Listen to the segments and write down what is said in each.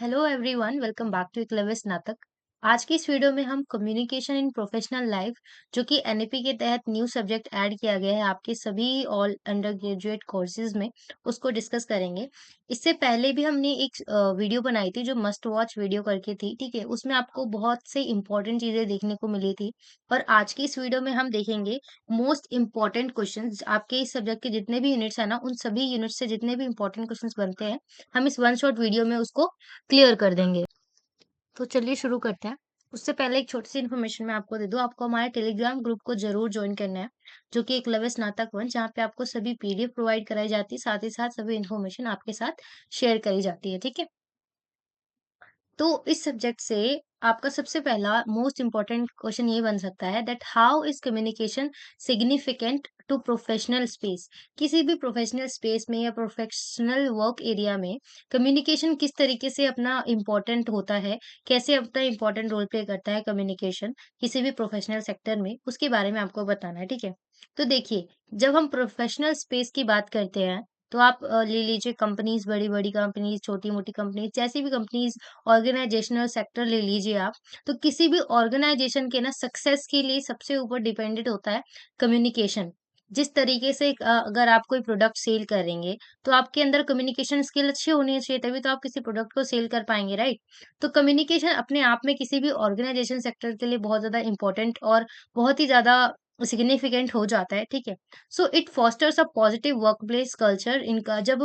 Hello everyone, welcome back to clever Snatak. आज की इस वीडियो में हम कम्युनिकेशन इन प्रोफेशनल लाइफ, जो कि एनईपी के तहत न्यू सब्जेक्ट ऐड किया गया है आपके सभी ऑल अंडर ग्रेजुएट कोर्सेज में, उसको डिस्कस करेंगे। इससे पहले भी हमने एक वीडियो बनाई थी जो मस्ट वॉच वीडियो करके थी, ठीक है। उसमें आपको बहुत से इंपॉर्टेंट चीजें देखने को मिली थी। और आज की इस वीडियो में हम देखेंगे मोस्ट इंपॉर्टेंट क्वेश्चंस आपके इस सब्जेक्ट के जितने भी यूनिट्स है ना, उन सभी यूनिट्स से जितने भी इंपॉर्टेंट क्वेश्चंस बनते हैं, हम इस वन शॉट वीडियो में उसको क्लियर कर देंगे। तो चलिए शुरू करते हैं। उससे पहले एक छोटी-सी इन्फॉर्मेशन मैं आपको दे दूँ, आपको हमारे टेलीग्राम ग्रुप को ज़रूर जॉइन करना है, जो कि एकलव्य स्नातक वन, जहाँ पे आपको सभी पीडीएफ प्रोवाइड कराई जाती है, साथ ही साथ सभी इन्फॉर्मेशन आपके साथ शेयर करी जाती है, ठीक है? तो इस सब्जेक्ट से आपका सबसे पहला मोस्ट इम्पोर्टेंट क्वेश्चन ये बन सकता है that how is communication significant to professional space. किसी भी प्रोफेशनल स्पेस में या प्रोफेशनल वर्क एरिया में कम्युनिकेशन किस तरीके से अपना इम्पोर्टेंट होता है, कैसे अपना इम्पोर्टेंट रोल प्ले करता है कम्युनिकेशन किसी भी प्रोफेशनल सेक्टर में, उसके बारे में आपको बताना है, ठीक है। तो देखिए, जब हम प्रोफेशनल स्पेस की बात करते हैं, तो आप ले लीजिए कंपनीज, बड़ी बड़ी कंपनीज, छोटी मोटी कंपनीज, जैसी भी कंपनीज, ऑर्गेनाइजेशनल सेक्टर ले लीजिए आप, तो किसी भी ऑर्गेनाइजेशन के ना सक्सेस के लिए सबसे ऊपर डिपेंडेंट होता है कम्युनिकेशन। जिस तरीके से अगर आप कोई प्रोडक्ट सेल करेंगे, तो आपके अंदर कम्युनिकेशन स्किल अच्छी होनी चाहिए, तभी तो आप किसी प्रोडक्ट को सेल कर पाएँगे, राइट? तो कम्युनिकेशन अपने आप में किसी भी ऑर्गेनाइजेशन सेक्टर के लिए बहुत ज़्यादा इम्पोर्टेंट और बहुत ही ज़्यादा सिग्निफिकेंट हो जाता है, ठीक है? So it fosters a positive workplace culture इनका जब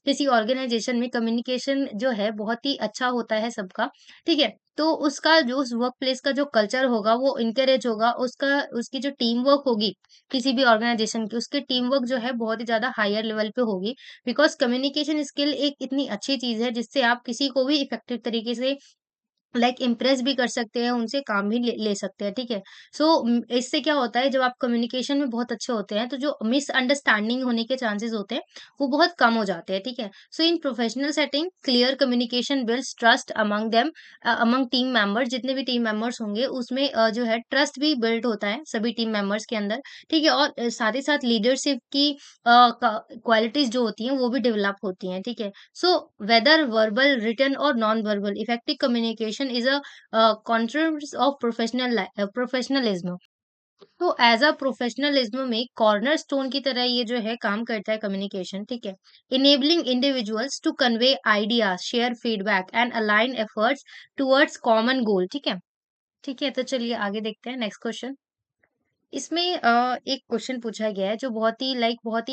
किसी ऑर्गेनाइजेशन में कम्युनिकेशन जो है बहुत ही अच्छा होता है सबका, ठीक है? तो उसका जो उस वर्क प्लेस का जो कल्चर होगा वो इनकरेज होगा, उसका उसकी जो टीम वर्क होगी, किसी भी ऑर्गेनाइजेशन की, उसकी टीम वर्क जो है बहुत ही ज़्यादा हायर लेवल पे होगी। बिकॉज़ कम्युनिकेशन स्किल एक इतनी अच्छी चीज़ है जिससे आप किसी को भी इफेक्टिव तरीके से इम्प्रेस भी कर सकते हैं, उनसे काम भी ले ले सकते हैं, ठीक है? सो इससे क्या होता है, जब आप कम्युनिकेशन में बहुत अच्छे होते हैं, तो जो मिसअंडरस्टैंडिंग होने के चांसेस होते हैं, वो बहुत कम हो जाते हैं, ठीक है? So in professional setting, clear communication builds trust among them, among team members, जितने भी टीम मेंबर्स होंगे, उसमें जो है ट्रस्ट भी बिल्ड होता है सभी टीम मेंबर्स के अंदर, ठीक है? और साथ ही साथ लीडरशिप की क्वालिटीज़ जो होती हैं, वो भी डेवलप होती हैं, ठीक है? So whether verbal, written or non-verbal, effective communication is a contributor of professionalism. तो एज अ प्रोफेशनलिज्म में कॉर्नर स्टोन की तरह ये जो है काम करता है कम्युनिकेशन, ठीक है। Enabling individuals to convey ideas, share feedback and align efforts towards common goal, ठीक है। ठीक है, तो चलिए आगे देखते हैं नेक्स्ट क्वेश्चन। इसमें एक क्वेश्चन पूछा गया है जो बहुत ही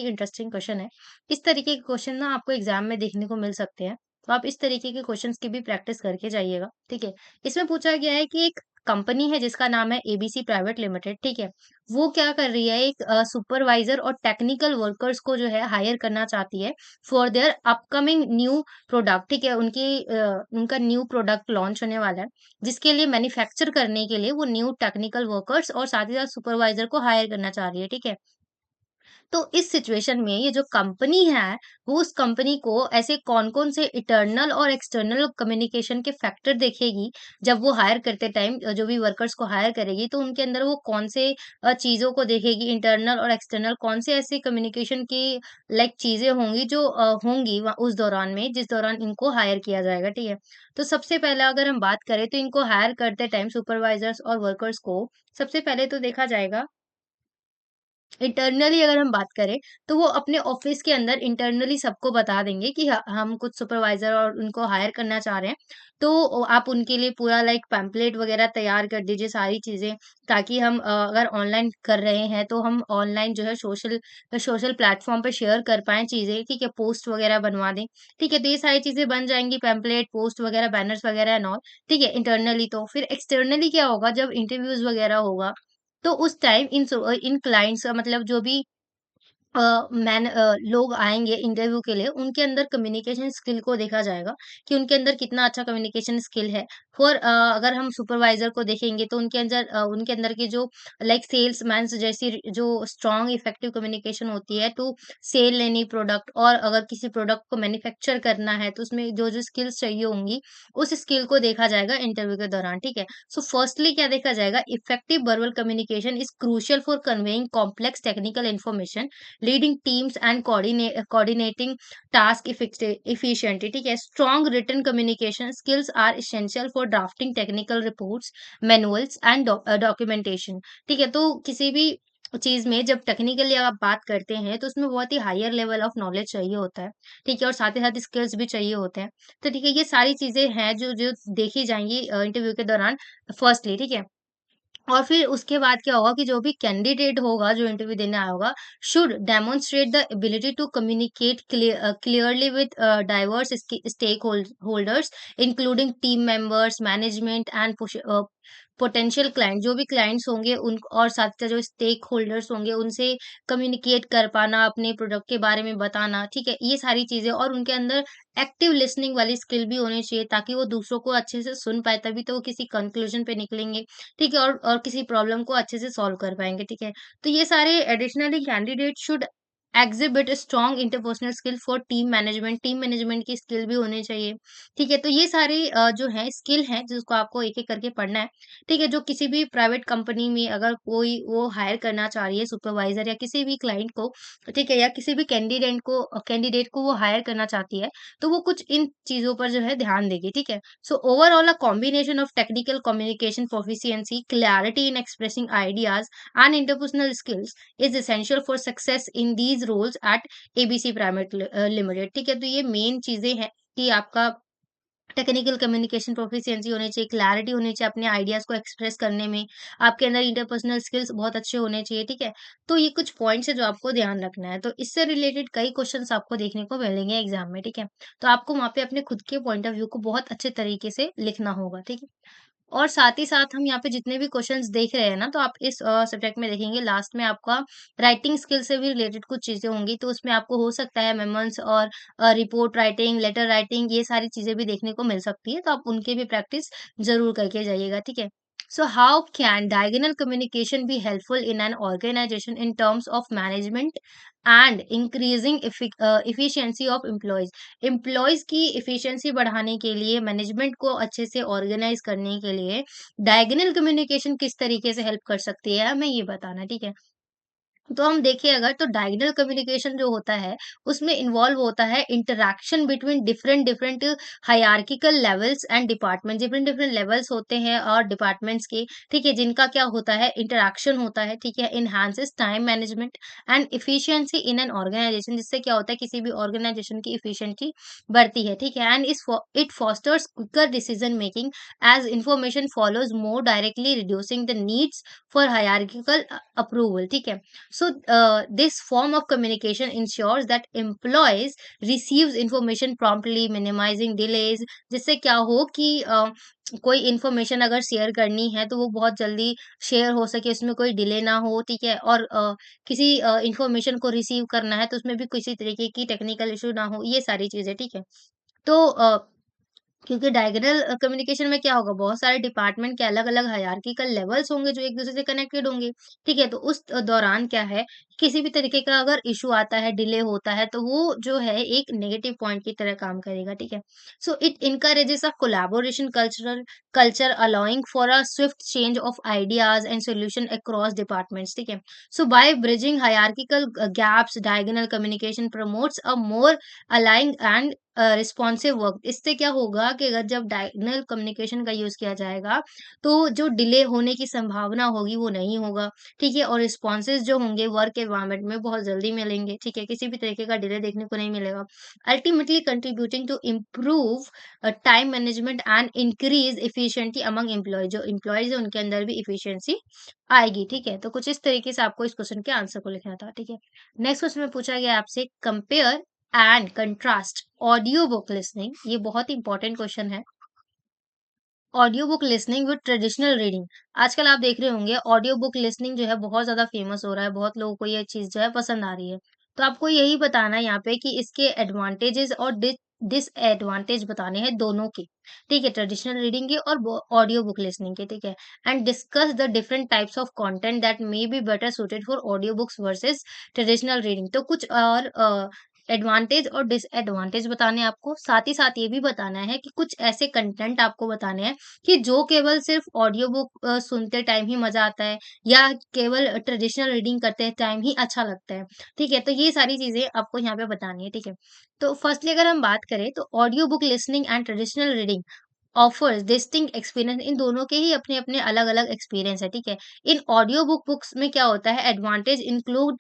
इंटरेस्टिंग क्वेश्चन है। इस तरीके के क्वेश्चन ना आपको एग्जाम में देखने को मिल सकते हैं। तो आप इस तरीके के क्वेश्चंस की भी प्रैक्टिस करके जाइएगा, ठीक है। इसमें पूछा गया है कि एक कंपनी है जिसका नाम है एबीसी प्राइवेट लिमिटेड, ठीक है। वो क्या कर रही है, एक सुपरवाइजर और टेक्निकल वर्कर्स को जो है हायर करना चाहती है for their upcoming new product, ठीक है। उनका न्यू प्रोडक्ट लॉन्च होने वाला है, जिसके लिए मैन्युफैक्चर करने के लिए वो न्यू टेक्निकल वर्कर्स और साथ ही साथ सुपरवाइजर को हायर करना चाह रही है, ठीक है। तो इस सिचुएशन में ये जो कंपनी है, वो उस कंपनी को ऐसे कौन-कौन से इंटरनल और एक्सटर्नल कम्युनिकेशन के फैक्टर देखेगी, जब वो हायर करते टाइम जो भी वर्कर्स को हायर करेगी, तो उनके अंदर वो कौन से चीज़ों को देखेगी, इंटरनल और एक्सटर्नल कौन से ऐसे कम्युनिकेशन की चीज़ें होंगी जो होंगी उस दौरान में, जिस दौरान इनको हायर किया जाएगा, ठीक है। तो सबसे पहले अगर हम बात करें, तो इनको हायर करते टाइम सुपरवाइजर्स और वर्कर्स को सबसे पहले तो देखा जाएगा, इंटरनली अगर हम बात करें, तो वो अपने ऑफिस के अंदर इंटरनली सबको बता देंगे कि हम कुछ सुपरवाइजर और उनको हायर करना चाह रहे हैं। तो आप उनके लिए पूरा पैम्पलेट वगैरह तैयार कर दीजिए, सारी चीज़ें, ताकि हम अगर ऑनलाइन कर रहे हैं, तो हम ऑनलाइन जो है सोशल सोशल प्लेटफ़ॉर्म पे शेयर कर पाएँ चीज़ें, ठीक है? पोस्ट वगैरह बनवा दें, ठीक है? तो ये सारी चीज़ें बन जाएँगी, पैम्पलेट, पोस्ट वगैरह, बैनर्स वगैरह एंड ऑल, ठीक है? इंटरनली तो फिर एक्सटर्नली क्या होगा, जब इंटरव्यूज़ वगैरह होगा, तो उस टाइम इन क्लाइंट्स मतलब जो भी लोग आएँगे इंटरव्यू के लिए, उनके अंदर कम्युनिकेशन स्किल को देखा जाएगा कि उनके अंदर कितना अच्छा कम्युनिकेशन स्किल है। अगर हम सुपरवाइज़र को देखेंगे, तो उनके अंदर की जो सेल्समैन्स जैसी जो स्ट्रॉन्ग इफेक्टिव कम्युनिकेशन होती है टू सेल एनी प्रोडक्ट, और अगर किसी प्रोडक्ट को मैन्युफैक्चर करना है, तो उसमें जो-जो स्किल्स चाहिए होंगी, उस स्किल को देखा जाएगा इंटरव्यू के दौरान, ठीक है। सो फर्स्टली क्या देखा जाएगा, effective verbal communication is crucial for conveying complex technical information leading teams and coordinating task efficiently, ठीक है। Strong written communication skills are essential for drafting technical reports, manuals and documentation, ठीक है। तो किसी भी चीज में जब टेक्निकली आप बात करते हैं तो उसमें बहुत ही हायर लेवल ऑफ नॉलेज चाहिए होता है, ठीक है, और साथ ही साथ स्किल्स भी चाहिए होते हैं। तो ठीक है, ये सारी चीजें हैं जो जो देखी जाएंगी इंटरव्यू के दौरान, फर्स्टली, ठीक है। और फिर उसके बाद क्या होगा कि जो भी कैंडिडेट होगा जो इंटरव्यू देने आया होगा, should demonstrate the ability to communicate clearly with diverse stakeholders, including team members, management and potential client. जो भी क्लाइंट्स होंगे उन और साथ साथ जो स्टेक होल्डर्स होंगे उनसे कम्युनिकेट कर पाना, अपने प्रोडक्ट के बारे में बताना, ठीक है, ये सारी चीजें। और उनके अंदर एक्टिव लिसनिंग वाली स्किल भी होनी चाहिए ताकि वो दूसरों को अच्छे से सुन पाए, तभी तो वो किसी कंक्लूजन पे निकलेंगे, ठीक है, और किसी प्रॉब्लम को अच्छे से सॉल्व कर पाएँगे, ठीक है। तो ये सारे additionally candidate should exhibit strong interpersonal skill for team management की स्किल भी होनी चाहिए, ठीक है। तो ये सारे जो है स्किल हैं जिसको आपको एक-एक करके पढ़ना है, ठीक है। जो किसी भी प्राइवेट कंपनी में अगर कोई वो हायर करना चाह रही है सुपरवाइज़र या किसी भी क्लाइंट को, ठीक है, या किसी भी कैंडिडेट को वो हायर करना चाहती है, तो वो कुछ इन चीज़ों पर जो है ध्यान देगी, ठीक है। So overall, a combination of technical communication proficiency, clarity in expressing ideas, and interpersonal skills is essential for success in these roles at ABC Private Limited. ठीक है, तो ये मेन चीजें हैं कि आपका टेक्निकल कम्युनिकेशन प्रोफिशिएंसी होनी चाहिए, क्लैरिटी होनी चाहिए अपने आइडियाज को एक्सप्रेस करने में, आपके अंदर इंटरपर्सनल स्किल्स बहुत अच्छे होने चाहिए, ठीक है। तो ये कुछ पॉइंट्स है जो आपको ध्यान रखना है। तो इससे रिलेटेड कई क्वेश्चंस आपको देखने को मिलेंगे एग्जाम में, ठीक है। तो आपको वहाँ पे अपने खुद के पॉइंट ऑफ व्यू को बहुत अच्छे तरीके से लिखना होगा, ठीक है। और साथ ही साथ हम यहाँ पे जितने भी क्वेश्चंस देख रहे हैं ना, तो आप इस सब्जेक्ट में देखेंगे लास्ट में आपका राइटिंग स्किल से भी रिलेटेड कुछ चीज़ें होंगी, तो उसमें आपको हो सकता है मेमोस और रिपोर्ट राइटिंग, लेटर राइटिंग, ये सारी चीज़ें भी देखने को मिल सकती है, तो आप उनकी भी प्रैक्टिस ज़रूर करके जाइएगा, ठीक है। So how can diagonal communication be helpful in an organization in terms of management and increasing efficiency of employees? Employees की इफिशियंसी बढ़ाने के लिए, मैनेजमेंट को अच्छे से ऑर्गेनाइज करने के लिए डायगोनल कम्युनिकेशन किस तरीके से हेल्प कर सकती है, हमें ये बताना, ठीक है। तो हम देखें अगर, तो डायगोनल कम्युनिकेशन जो होता है उसमें इन्वॉल्व होता है interaction between different different hierarchical levels and department. Different different levels होते हैं और डिपार्टमेंट्स के, ठीक है, जिनका क्या होता है, इंटरैक्शन होता है, ठीक है। Enhances time management and efficiency in an organization, जिससे क्या होता है किसी भी ऑर्गेनाइजेशन की इफिशियंसी बढ़ती है, ठीक है। And it fosters quicker decision making as information follows more directly, reducing the needs for hierarchical approval, ठीक है। So this form of communication ensures that employees receives information promptly, minimizing delays, जिससे क्या हो कि कोई इन्फॉर्मेशन अगर share करनी है तो वो बहुत जल्दी शेयर हो सके, उसमें कोई डिले ना हो, ठीक है। और किसी इन्फॉर्मेशन को रिसीव करना है तो उसमें भी किसी तरीके की टेक्निकल इशू ना हो, ये सारी चीजें, ठीक है। तो क्योंकि डायगोनल कम्युनिकेशन में क्या होगा, बहुत सारे डिपार्टमेंट के अलग-अलग हायरार्किकल लेवल्स होंगे जो एक-दूसरे से कनेक्टेड होंगे, ठीक है? तो उस दौरान क्या है, किसी भी तरीके का अगर इश्यू आता है, डिले होता है, तो वो जो है एक नेगेटिव पॉइंट की तरह काम करेगा, ठीक है? So it encourages a collaboration culture allowing for a swift change of ideas and solution across departments, ठीक है? So by bridging hierarchical gaps, diagonal communication promotes a more aligning and responsive work. इससे क्या होगा कि अगर जब diagonal communication का use किया जाएगा, तो जो डिले होने की संभावना होगी वो नहीं होगा, ठीक है? और रिस्पॉन्सेज़ जो होंगे वर्क एनवायरनमेंट में बहुत जल्दी मिलेंगे, ठीक है? किसी भी तरीके का डिले देखने को नहीं मिलेगा। Ultimately contributing to improve time management and increase efficiency among employee. जो एम्प्लॉइज़ हैं उनके अंदर भी एफिशिएंसी आएगी, ठीक है? तो कुछ इस तरीके से आपको इस क्वेश्चन के आंसर को लिखना था, ठीक है? नेक्स्ट क्वेश्चन में पूछा गया आपसे, compare and contrast audio book listening, ये बहुत ही इंपॉर्टेंट क्वेश्चन है। Audio book listening with traditional reading. आजकल आप देख रहे होंगे ऑडियो बुक लिसनिंग जो है बहुत ज्यादा फेमस हो रहा है, बहुत लोगों को ये चीज जो है पसंद आ रही है। तो आपको यही बताना है यहाँ पे कि इसके एडवांटेजेस और डिसएडवांटेज बताने हैं दोनों के, ठीक है, ट्रेडिशनल रीडिंग के और ऑडियो बुक लिसनिंग के, ठीक है। And discuss the different types of content that may be better suited for audio books versus traditional reading. तो कुछ और एडवांटेज और डिसएडवांटेज बताने हैं आपको, साथ ही साथ ये भी बताना है कि कुछ ऐसे कंटेंट आपको बताने हैं कि जो केवल सिर्फ ऑडियो बुक सुनते टाइम ही मजा आता है या केवल ट्रेडिशनल रीडिंग करते टाइम ही अच्छा लगता है। ठीक है, तो ये सारी चीजें आपको यहाँ पे बतानी है। ठीक है, तो फर्स्टली अगर हम बात करें तो audio book listening and traditional reading offers distinct experience, इन दोनों के ही अपने-अपने अलग-अलग एक्सपीरियंस है, ठीक है? इन ऑडियो बुक्स में क्या होता है, advantage include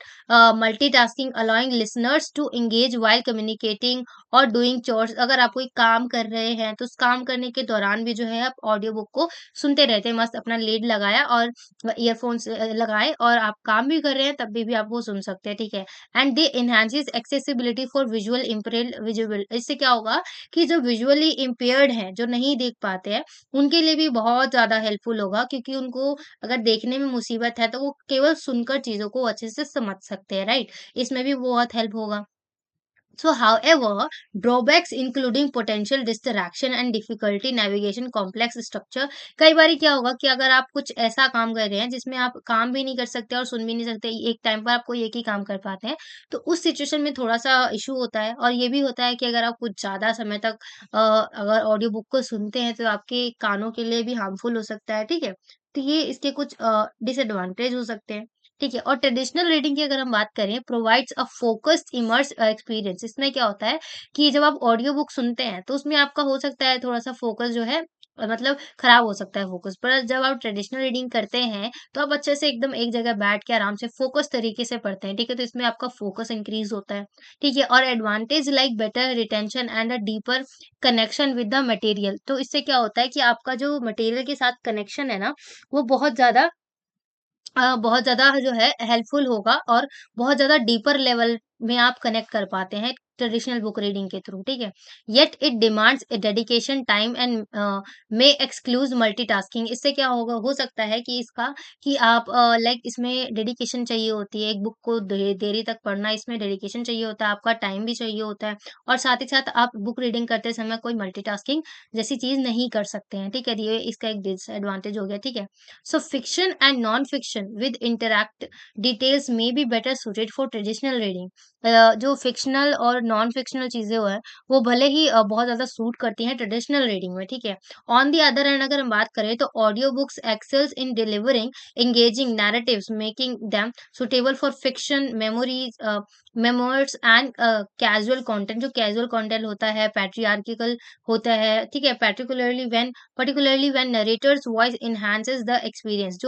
multitasking allowing listeners to engage while communicating और डूइंग चोर्स। अगर आप कोई काम कर रहे हैं, तो उस काम करने के दौरान भी जो है आप ऑडियो बुक को सुनते रहते हैं, मस्त अपना लीड लगाया और ईयरफ़ोन्स लगाए और आप काम भी कर रहे हैं, तब भी आप वो सुन सकते हैं, ठीक है? And they enhances accessibility for visual impaired visual, इससे क्या होगा कि जो विजुअली इम्पेयर्ड हैं, जो नहीं देख पाते हैं, उनके लिए भी बहुत ज़्यादा हेल्पफुल होगा, क्योंकि उनको अगर देखने में मुसीबत है, तो वो केवल सुनकर चीज़ों को अच्छे से समझ सकते हैं, राइट? इसमें भी बहुत हेल्प होगा। So, however, drawbacks including potential distraction and difficulty navigation complex structure। कई बारी क्या होगा कि अगर आप कुछ ऐसा काम कर रहे हैं जिसमें आप काम भी नहीं कर सकते और सुन भी नहीं सकते, एक टाइम पर आप कोई एक ही काम कर पाते हैं, तो उस सिचुएशन में थोड़ा-सा इश्यू होता है। और ये भी होता है कि अगर आप कुछ ज़्यादा समय तक अगर ऑडियो बुक को सुनते हैं, तो आपके कानों के लिए भी हार्मफुल हो सकता है, ठीक है? तो ये इसके कुछ डिसएडवांटेज हो सकते हैं। ठीक है, और ट्रेडिशनल रीडिंग की अगर हम बात करें, provides a focused immerse experience. इसमें क्या होता है कि जब आप ऑडियो बुक सुनते हैं तो उसमें आपका हो सकता है थोड़ा सा फोकस जो है मतलब खराब हो सकता है फोकस, पर जब आप ट्रेडिशनल रीडिंग करते हैं तो आप अच्छे से एकदम एक जगह बैठ के आराम से फोकस तरीके से पढ़ते हैं, ठीक है? तो इसमें आपका फोकस इंक्रीज होता है, ठीक है? और advantage like better retention and a deeper connection with the material. तो इससे क्या होता है कि आपका जो मटेरियल के साथ कनेक्शन है ना, वो बहुत ज़्यादा जो है हेल्पफुल होगा और बहुत ज़्यादा डीपर लेवल में आप कनेक्ट कर पाते हैं ट्रेडिशनल बुक रीडिंग के थ्रू, ठीक है? Yet it demands A dedication time and may excludes multitasking. इससे क्या होगा, हो सकता है कि इसका कि आप लाइक इसमें डेडिकेशन चाहिए होती है, एक बुक को देरी तक पढ़ना, इसमें डेडिकेशन चाहिए होता है, आपका टाइम भी चाहिए होता है और साथ ही साथ आप बुक रीडिंग करते समय कोई मल्टीटास्किंग जैसी चीज़ नहीं कर सकते हैं, ठीक है? ये इसका एक डिसएडवांटेज हो गया, ठीक है? So fiction and non-fiction with interact details may be better suited for traditional reading। जो फिक्शनल और नॉन फिक्शनल चीजें हो है वो भले ही बहुत ज्यादा सूट करती हैं ट्रेडिशनल रीडिंग में, ठीक है? ऑन द अदर हैंड अगर हम बात करें तो audio books excels in delivering engaging narratives making them suitable for fiction memories memoirs and casual content. जो कैजुअल कंटेंट होता है, पैट्रियार्किकल होता है, ठीक है? Particularly when narrators voice enhances the experience.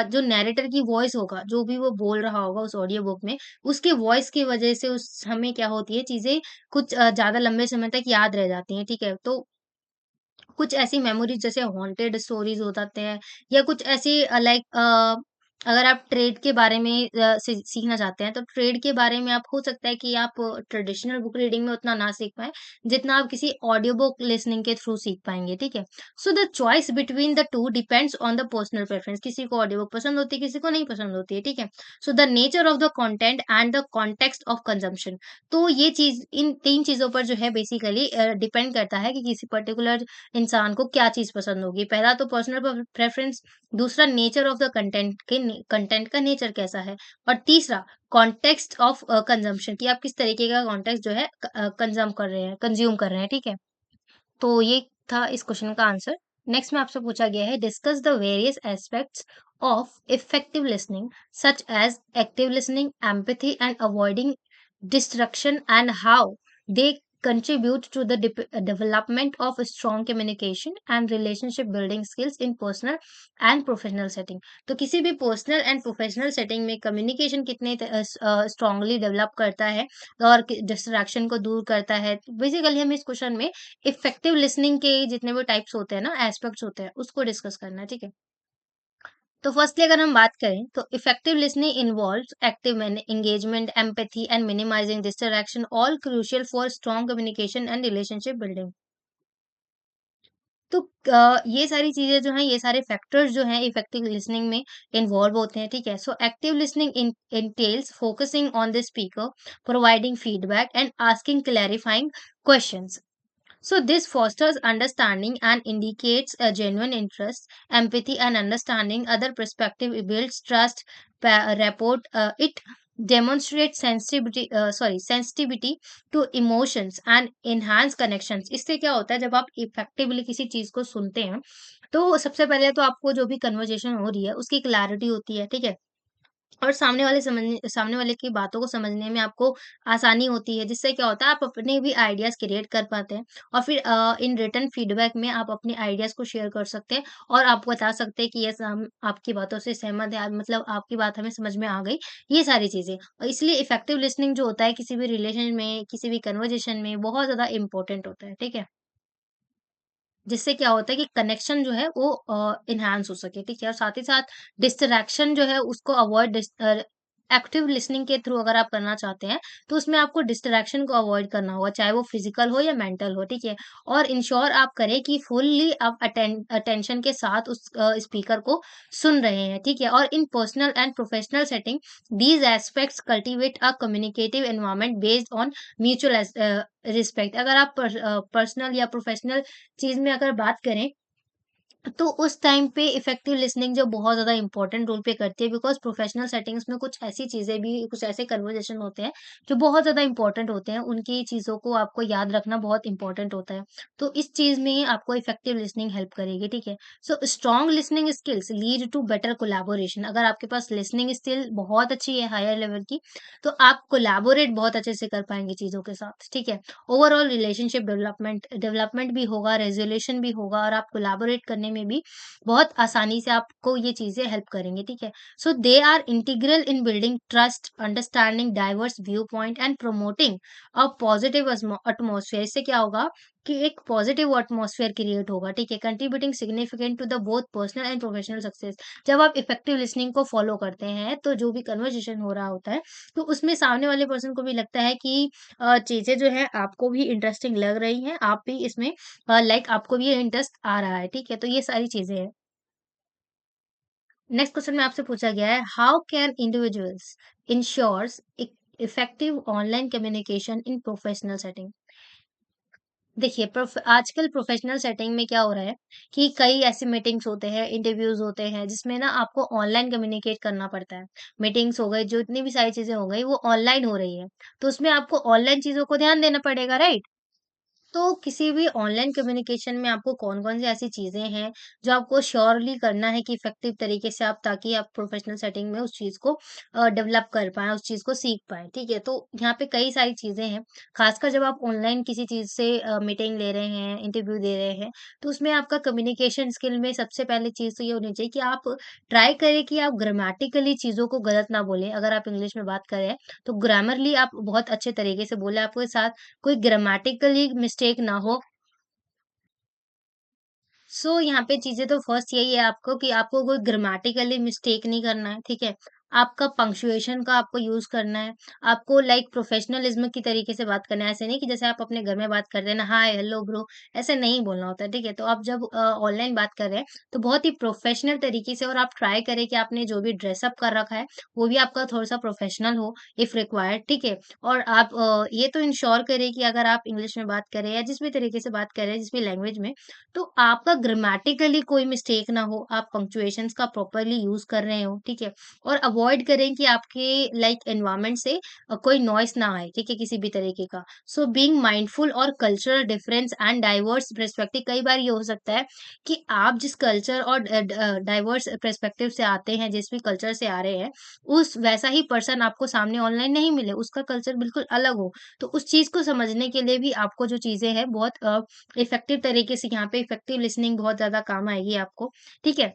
जो नैरेटर की वॉइस होगा, जो भी वो बोल रहा होगा उस ऑडियो बुक में, उसके वॉइस की वजह से उस हमें क्या होती है, चीजें कुछ ज्यादा लंबे समय तक याद रह जाती हैं, ठीक है? तो कुछ ऐसी मेमोरीज जैसे हॉन्टेड स्टोरीज हो जाते हैं या कुछ ऐसी लाइक अगर आप ट्रेड के बारे में सीखना चाहते हैं, तो ट्रेड के बारे में आप हो सकता है कि आप ट्रेडिशनल बुक रीडिंग में उतना ना सीख पाएं जितना आप किसी ऑडियो बुक लिसनिंग के थ्रू सीख पाएंगे, ठीक है? So the choice between the two depends on the personal preference. किसी को ऑडियो बुक पसंद होती है, किसी को नहीं पसंद होती है, ठीक है? So the nature of the content and the context of consumption. तो ये चीज इन तीन चीजों पर जो है बेसिकली डिपेंड करता है कि किसी पर्टिकुलर इंसान को क्या चीज़ पसंद होगी। पहला तो पर्सनल प्रेफ़रेंस, दूसरा नेचर ऑफ द कंटेंट का नेचर कैसा है और तीसरा कॉन्टेक्स्ट ऑफ कंज़म्पशन कि आप किस तरीके का कॉन्टेक्स्ट जो है कंज़्यूम कर रहे हैं, ठीक है? तो ये था इस क्वेश्चन का आंसर। नेक्स्ट में आपसे पूछा गया है, discuss the various aspects of effective listening such as active listening, empathy and avoiding distraction and how they contribute to the development of strong communication and relationship building skills in personal and professional setting। तो किसी भी personal and professional setting में communication कितने strongly develop करता है और distraction को दूर करता है। बेसिकली हम इस क्वेश्चन में इफेक्टिव लिसनिंग के जितने भी टाइप्स होते हैं ना, एस्पेक्ट्स होते हैं, उसको डिस्कस करना है, ठीक है? तो फर्स्टली अगर हम बात करें तो effective listening involves active engagement, empathy and minimising distraction, all crucial for strong communication and relationship building. तो ये सारी चीजें जो हैं, ये सारे फैक्टर्स जो हैं इफेक्टिव लिसनिंग में इन्वॉल्व होते हैं, ठीक है? So active listening entails focusing on the speaker, providing feedback and asking clarifying questions. So this fosters understanding and indicates a genuine interest, empathy, and understanding other perspective. It builds trust, rapport. It demonstrate sensitivity to emotions and enhance connections. इससे क्या होता है, जब आप effectively किसी चीज को सुनते हैं, तो सबसे पहले तो आपको जो भी कन्वर्जेशन हो रही है उसकी क्लैरिटी होती है, ठीक है? और सामने वाले की बातों को समझने में आपको आसानी होती है, जिससे क्या होता है, आप अपने भी आइडियाज़ क्रिएट कर पाते हैं। और फिर इन रिटर्न फीडबैक में आप अपने आइडियाज़ को शेयर कर सकते हैं और आप बता सकते हैं कि यस, हम आपकी बातों से सहमत हैं, मतलब आपकी बात हमें समझ में आ गई, ये सारी चीज़ें। और इसलिए इफेक्टिव लिसनिंग जो होता है किसी भी रिलेशन में, किसी भी कन्वर्सेशन में बहुत ज़्यादा इम्पोर्टेंट होता है, ठीक है? जिससे क्या होता है कि कनेक्शन जो है वो एनहांस हो सके, ठीक है? और साथ ही साथ डिस्ट्रैक्शन जो है उसको एक्टिव लिसनिंग के थ्रू अगर आप करना चाहते हैं, तो उसमें आपको डिस्ट्रैक्शन को अवॉइड करना होगा, चाहे वो फिजिकल हो या मेंटल हो, ठीक है? और इंश्योर आप करें कि फुल्ली आप अटेंशन के साथ उस स्पीकर को सुन रहे हैं, ठीक है? और in personal and professional setting, these aspects cultivate a communicative environment based on mutual respect. अगर आप पर्सनल या प्रोफेशनल चीज़ में अगर बात करें, तो उस टाइम पे इफेक्टिव लिसनिंग जो बहुत ज़्यादा इम्पोर्टेंट रोल प्ले करती है, बिकॉज़ प्रोफेशनल सेटिंग्स में कुछ ऐसी चीज़ें भी, कुछ ऐसे कन्वर्सेशन होते हैं जो बहुत ज़्यादा इम्पोर्टेंट होते हैं, उनकी चीज़ों को आपको याद रखना बहुत इम्पोर्टेंट होता है। तो इस चीज़ में आपको इफेक्टिव लिसनिंग हेल्प करेगी, ठीक है? So strong listening skills lead to better collaboration. अगर आपके पास लिसनिंग स्किल बहुत अच्छी है, हायर लेवल की, तो आप कोलैबोरेट बहुत अच्छे से कर पाएँगे चीज़ों के साथ, ठीक है? ओवरऑल रिलेशनशिप डेवलपमेंट डेवलपमेंट भी होगा, रेज़ोल्यूशन भी होगा और आप कोलैबोरेट करने में भी बहुत आसानी से आपको ये चीज़ें हेल्प करेंगी, ठीक है? So they are integral in building trust, understanding diverse view point and promoting a positive atmosphere. इससे क्या होगा कि एक पॉजिटिव एटमॉस्फेयर क्रिएट होगा, ठीक है? Contributing significant to the both personal and professional success. जब आप इफेक्टिव लिसनिंग को फॉलो करते हैं, तो जो भी कन्वर्सेशन हो रहा होता है, तो उसमें सामने वाले पर्सन को भी लगता है कि चीज़ें जो है आपको भी इंटरेस्टिंग लग रही हैं, आप भी इसमें लाइक आपको भी ये इंटरेस्ट आ रहा है, ठीक है? तो ये सारी चीज़ें हैं। नेक्स्ट क्वेश्चन में आपसे पूछा गया है, how can individuals ensures effective online communication in professional setting? देखिए, आजकल प्रोफेशनल सेटिंग में क्या हो रहा है कि कई ऐसे मीटिंग्स होते हैं, इंटरव्यूज़ होते हैं, जिसमें ना आपको ऑनलाइन कम्युनिकेट करना पड़ता है। मीटिंग्स हो गई, जो इतनी भी सारी चीज़ें हो गई, वो ऑनलाइन हो रही है। तो उसमें आपको ऑनलाइन चीज़ों को ध्यान देना पड़ेगा, राइट? तो किसी भी ऑनलाइन कम्युनिकेशन में आपको कौन-कौन सी ऐसी चीज़ें हैं, जो आपको श्योरली करना है कि इफ़ेक्टिव तरीके से आप, ताकि आप प्रोफ़ेशनल सेटिंग में उस चीज़ को डेवलप कर पाएँ, उस चीज़ को सीख पाएँ, ठीक है? तो यहाँ पे कई सारी चीज़ें हैं, ख़ासकर जब आप ऑनलाइन किसी चीज़ से मीटिंग ले रहे हैं, इंटरव्यू दे रहे हैं, तो उसमें आपका कम्युनिकेशन स्किल में सबसे पहली चीज़ तो ये होनी चाहिए कि आप ट्राई करें कि आप ग्रामेटिकली चीज़ों को गलत ना बोलें। अगर आप इंग्लिश में बात कर रहे हैं, तो ग्रामरली आप बहुत अच्छे तरीके से बोलें, आपके साथ कोई ग्रामेटिकली मिस्टेक ना हो। यहाँ पे चीज़ें तो फर्स्ट यही है आपको कि आपको कोई ग्रामेटिकली मिस्टेक नहीं करना है, ठीक है? आपका पंक्चुएशन का आपको यूज़ करना है। आपको लाइक प्रोफेशनलिज़्म की तरीके से बात करना है। ऐसे नहीं कि जैसे आप अपने घर में बात करते हैं ना, हाय, हेलो, ब्रो, ऐसे नहीं बोलना होता है, ठीक है? तो आप जब ऑनलाइन बात कर रहे हैं, तो बहुत ही प्रोफेशनल तरीके से, और आप ट्राई करें कि आपने जो भी ड्रेसअप कर रखा है, वो भी आपका थोड़ा-सा प्रोफेशनल हो, इफ रिक्वायर्ड, ठीक है? और आप ये तो इंश्योर करें कि अगर आप इंग्लिश में बात कर रहे हैं या जिस भी तरीके से बात कर रहे हैं, जिस भी लैंग्वेज में, तो आपका ग्रामेटिकली कोई मिस्टेक ना हो, आप पंक्चुएशंस का प्रॉपर्ली यूज़ कर रहे हो, ठीक है? और अवॉइड करें कि आपके लाइक एनवायरनमेंट से कोई नॉइज़ ना आए, ठीक है? किसी भी तरीके का। सो बीइंग माइंडफुल और cultural difference and diverse perspective, कई बार ये हो सकता है कि आप जिस कल्चर और डाइवर्स पर्सपेक्टिव से आते हैं, जिस भी कल्चर से आ रहे हैं, उस वैसा ही पर्सन आपको सामने ऑनलाइन नहीं मिले, उसका कल्चर बिल्कुल अलग हो। तो उस चीज़ को समझने के लिए भी आपको जो चीज़ें हैं बहुत इफेक्टिव तरीके से, यहाँ पे इफेक्टिव लिसनिंग बहुत ज़्यादा काम आएगी आपको, ठीक है?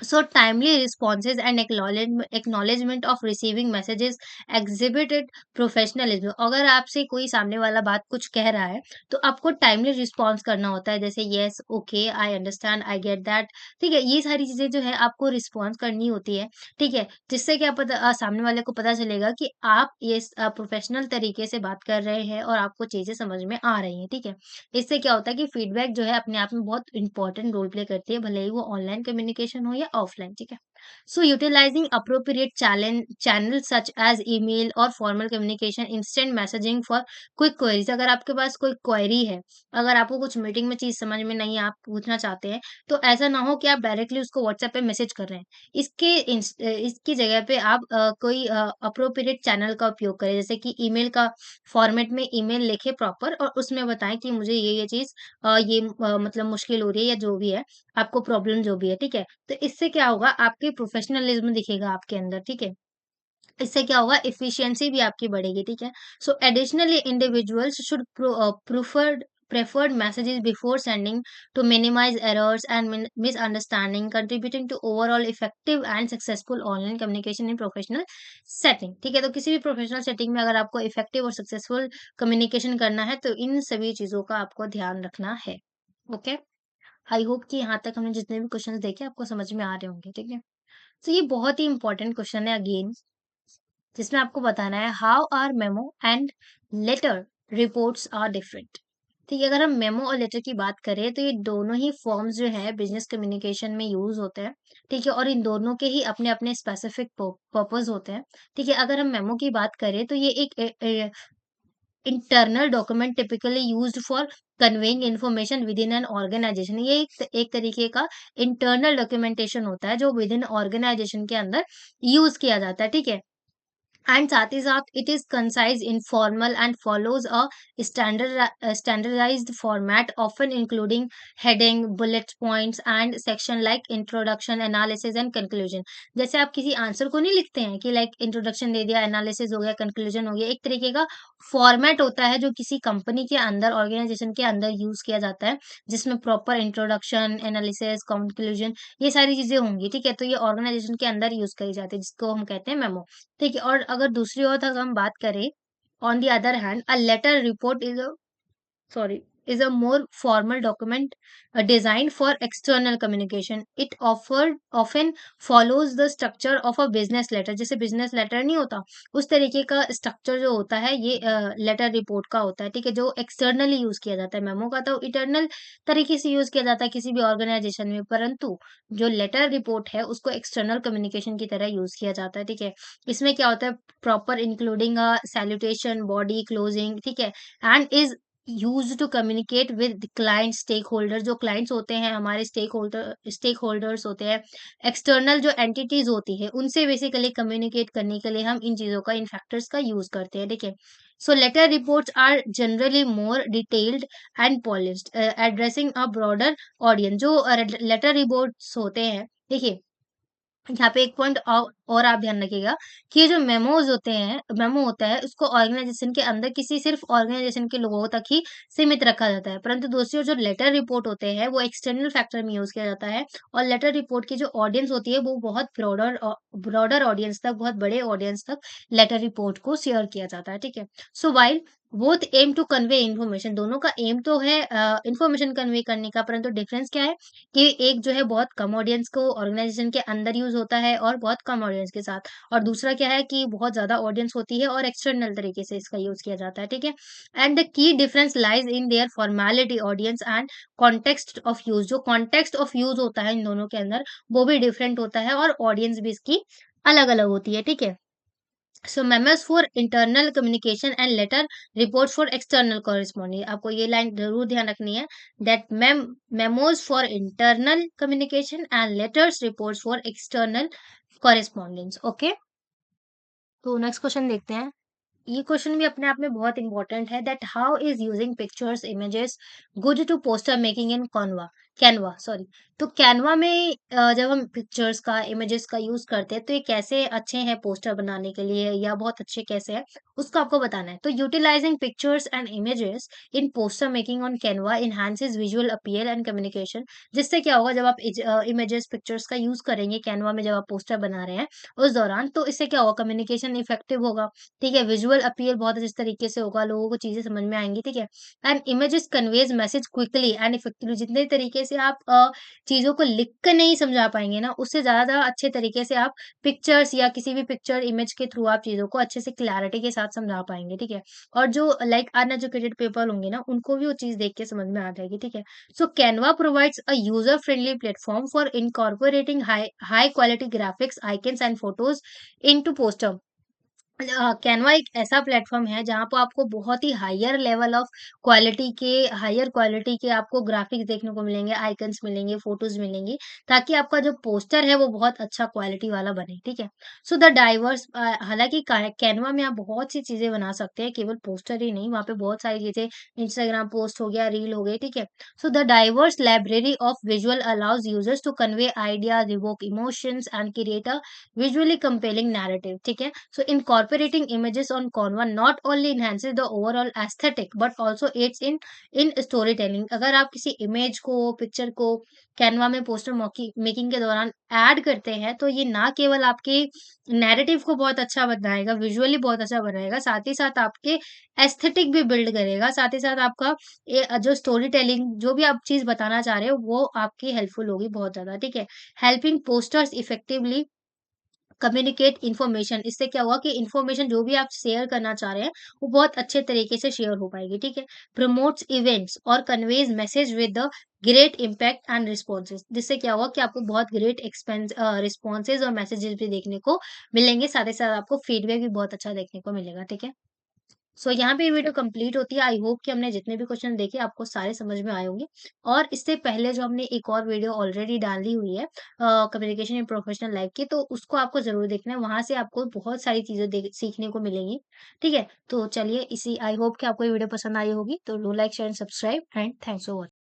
timely responses and acknowledgement of receiving messages exhibited professionalism। अगर आपसे कोई सामने वाला बात कुछ कह रहा है, तो आपको टाइमली रिस्पॉन्स करना होता है, जैसे yes, okay, I understand, I get that, ठीक है? ये सारी चीजें जो है आपको रिस्पॉन्स करनी होती है, ठीक है? जिससे क्या पता, सामने वाले को पता चलेगा कि आप ये प्रोफेशनल तरीके से बात कर रहे हैं और आपको चीजें समझ में आ रही हैं, ठीक है? इससे क्या होता है कि फीडबैक जो है अपने आप में बहुत इंपॉर्टेंट रोल प्ले करती है, भले ही वो ऑनलाइन कम्युनिकेशन हो या ऑफलाइन, ठीक है? So utilizing appropriate channel such as email or formal communication, instant messaging for quick queries। अगर आपके पास कोई क्वेरी है, अगर आपको कुछ मीटिंग में चीज़ समझ में नहीं है, आप पूछना चाहते हैं, तो ऐसा ना हो कि आप डायरेक्टली उसको व्हाट्सएप पे मैसेज कर रहे हैं। इसकी जगह पे आप कोई अप्रोप्रिएट चैनल का उपयोग करें, जैसे कि ईमेल का फॉर्मेट में ईमेल लिखें प्रॉपर और उसमें बताएँ कि मुझे ये चीज़ मतलब मुश्किल हो रही है या जो भी है, आपको प्रॉब्लम जो भी है, ठीक है? तो इससे क्या होगा, आपकी प्रोफेशनलिज्म दिखेगा आपके अंदर, ठीक है? इससे क्या होगा, एफिशिएंसी भी आपकी बढ़ेगी, ठीक है? So additionally individuals should preferred messages before sending to minimize errors and misunderstanding, contributing to overall effective and successful online communication in professional setting। ठीक है, तो किसी भी प्रोफेशनल सेटिंग में अगर आपको इफेक्टिव और सक्सेसफुल कम्युनिकेशन करना है तो इन सभी चीजों का आपको ध्यान रखना है। ओके, आई होप कि यहाँ तक हमने जितने भी क्वेश्चंस देखे आपको समझ में आ रहे होंगे, ठीक है? तो ये बहुत ही इंपॉर्टेंट क्वेश्चन है अगेन, जिसमें आपको बताना है how are memo and letter reports are different. ठीक है, अगर हम मेमो और लेटर की बात करें तो ये दोनों ही फॉर्म्स जो है बिजनेस कम्युनिकेशन में यूज होते हैं। ठीक है, और इन दोनों के ही अपने अपने स्पेसिफिक पर्पस होते हैं। ठीक है, अगर हम मेमो की बात करें तो ये एक internal document typically used for conveying information within an organisation. ये एक तरीके का इंटरनल डॉक्यूमेंटेशन होता है जो विद इन ऑर्गेनाइजेशन के अंदर यूज किया जाता है, ठीक है? एंड साथ ही साथ it is concise informal and follows a standardised format, often including heading, bullet points and section like introduction, analysis and conclusion. जैसे आप किसी आंसर को नहीं लिखते हैं कि लाइक इंट्रोडक्शन दे दिया, एनालिसिस हो गया, कंक्लूजन हो गया, एक तरीके का फॉर्मेट होता है जो किसी कंपनी के अंदर, ऑर्गेनाइजेशन के अंदर यूज किया जाता है, जिसमें प्रॉपर इंट्रोडक्शन, एनालिसिस, कंक्लूजन, ये सारी चीजें होंगी। ठीक है, तो ये ऑर्गेनाइजेशन के अंदर यूज करी जाती है, जिसको हम कहते हैं मेमो। ठीक है, और अगर दूसरी ओर अगर हम बात करें, on the other hand a letter report is sorry, is a more formal document designed for external communication. It often follows the structure of a business letter। जैसे business letter नहीं होता, उस तरीके का स्ट्रक्चर जो होता है ये लेटर रिपोर्ट का होता है। ठीक है, जो एक्सटर्नली यूज किया जाता है। मेमो का तो इंटरनल तरीके से यूज किया जाता है किसी भी ऑर्गेनाइजेशन में, परंतु जो लेटर रिपोर्ट है उसको एक्सटर्नल कम्युनिकेशन की तरह यूज किया जाता है। ठीक है, इसमें क्या होता है, proper including a salutation, body closing, ठीक है, and is used to communicate with client stakeholder. जो क्लाइंट्स होते हैं हमारे स्टेक होल्डर्स होते हैं, एक्सटर्नल जो एंटिटीज होती है, उनसे बेसिकली कम्युनिकेट करने के लिए हम इन चीजों का, इन फैक्टर्स का यूज करते हैं। ठीक है, so letter reports are generally more detailed and polished, addressing a broader audience. जो लेटर रिपोर्ट्स होते हैं, देखिए यहाँ पे एक पॉइंट और आप ध्यान रखिएगा कि ये जो मेमो होता है उसको ऑर्गेनाइजेशन के अंदर किसी सिर्फ ऑर्गेनाइजेशन के लोगों तक ही सीमित रखा जाता है, परंतु दूसरी ओर जो लेटर रिपोर्ट होते हैं वो एक्सटर्नल फैक्टर में यूज किया जाता है, और लेटर रिपोर्ट की जो ऑडियंस होती है वो बहुत ब्रॉडर ऑडियंस तक, बहुत बड़े ऑडियंस तक लेटर रिपोर्ट को शेयर किया जाता है। ठीक है, so while both aim to convey information, दोनों का एम तो है इन्फॉर्मेशन कन्वे करने का, परंतु डिफरेंस क्या है कि एक जो है बहुत कम ऑडियंस को ऑर्गेनाइजेशन के अंदर यूज होता है और बहुत कम ऑडियंस के साथ, और दूसरा क्या है कि बहुत ज्यादा ऑडियंस होती है और एक्सटर्नल तरीके से इसका यूज किया जाता है। ठीक है, and the key difference lies in their formality, audience and context of use. जो कॉन्टेक्स्ट ऑफ यूज होता है इन दोनों के अंदर वो भी डिफरेंट होता है और ऑडियंस भी इसकी अलग अलग होती है। ठीक है, so memos for internal communication and letter reports for external corresponding. आपको ये लाइन जरूर ध्यान रखनी है, that memos for internal communication and letters reports for external correspondence. Okay, तो नेक्स्ट क्वेश्चन देखते हैं। ये क्वेश्चन भी अपने आप में बहुत इंपॉर्टेंट है, that how is using pictures images good to poster making in Canva sorry. तो कैनवा में जब हम पिक्चर्स का, इमेजेस का यूज करते हैं तो ये कैसे अच्छे हैं पोस्टर बनाने के लिए, या बहुत अच्छे कैसे हैं, उसको आपको बताना है। तो utilising pictures and images in poster making on Canva enhances visual appeal and communication. जिससे क्या होगा, जब आप इमेजेस पिक्चर्स का यूज करेंगे कैनवा में, जब आप पोस्टर बना रहे हैं उस दौरान, तो इससे क्या होगा, कम्युनिकेशन इफेक्टिव होगा। ठीक है, विजुअल अपील बहुत अच्छे तरीके से होगा, लोगों को चीजें समझ में आएंगी। ठीक है, and images conveys message quickly and effectively. जितने तरीके से आप चीज़ों को लिख कर नहीं समझा पाएँगे ना, उससे ज़्यादा अच्छे तरीके से आप पिक्चर्स या किसी भी पिक्चर इमेज के थ्रू आप चीज़ों को अच्छे से क्लैरिटी के साथ समझा पाएँगे, ठीक है? और जो लाइक अनएजुकेटेड पीपल होंगे ना, उनको भी वो चीज़ देख के समझ में आ जाएगी, ठीक है? So Canva provides a user-friendly platform for incorporating high quality graphics, icons and photos into poster. Canva एक ऐसा प्लेटफ़ॉर्म है जहाँ पे आपको बहुत ही हायर क्वालिटी के आपको ग्राफ़िक्स देखने को मिलेंगे, आइकन्स मिलेंगे, फ़ोटोज़ मिलेंगी, ताकि आपका जो पोस्टर है वो बहुत अच्छा क्वालिटी वाला बने, ठीक है? सो द डाइवर्स हालाँकि का कैनवा में आप बहुत सी चीज़ें बना सकते हैं, केवल पोस्टर ही नहीं, वहाँ पे बहुत सारी चीज़ें इंस्टाग्राम पोस्ट हो गया, रील हो गई, ठीक है? So the diverse library of visual allows users to convey ideas, evoke emotions and create a visually compelling narrative, ठीक है? So incorporating images on Canva not only enhances the overall aesthetic but also aids in storytelling. अगर आप किसी image को, picture को Canva में poster making के दौरान ऐड करते हैं, तो ये ना केवल आपके नैरेटिव को बहुत अच्छा बनाएगा, विजुअली बहुत अच्छा बनाएगा, साथ ही साथ आपके एस्थेटिक भी बिल्ड करेगा, साथ ही साथ आपका जो स्टोरी टेलिंग जो भी आप चीज़ बताना चाह रहे हो, वो आपकी हेल्पफुल होगी बहुत ज़्यादा, ठीक है? Helping posters effectively communicate information, इससे क्या हुआ कि इन्फॉर्मेशन जो भी आप शेयर करना चाह रहे हैं, वो बहुत अच्छे तरीके से शेयर हो पाएगी, ठीक है? प्रमोट्स इवेंट्स और conveys message with the great impact and responses, जिससे क्या हुआ कि आपको बहुत ग्रेट रिस्पॉन्सेज और मैसेजेस भी देखने को मिलेंगे, साथ ही साथ आपको फीडबैक भी बहुत अच्छा देखने को मिलेगा, ठीक है? सो यहाँ पे ये वीडियो कंप्लीट होती है। आई होप कि हमने जितने भी क्वेश्चन देखे आपको सारे समझ में आए होंगे। और इससे पहले जो हमने एक और वीडियो ऑलरेडी डाली हुई है कम्युनिकेशन इन प्रोफेशनल लाइफ की, तो उसको आपको ज़रूर देखना है। वहाँ से आपको बहुत सारी चीज़ें सीखने को मिलेंगी। ठीक है? तो चलिए इसी आई होप कि आपको ये वीडियो पसंद आई होगी। तो do like, share and subscribe and thanks for watching.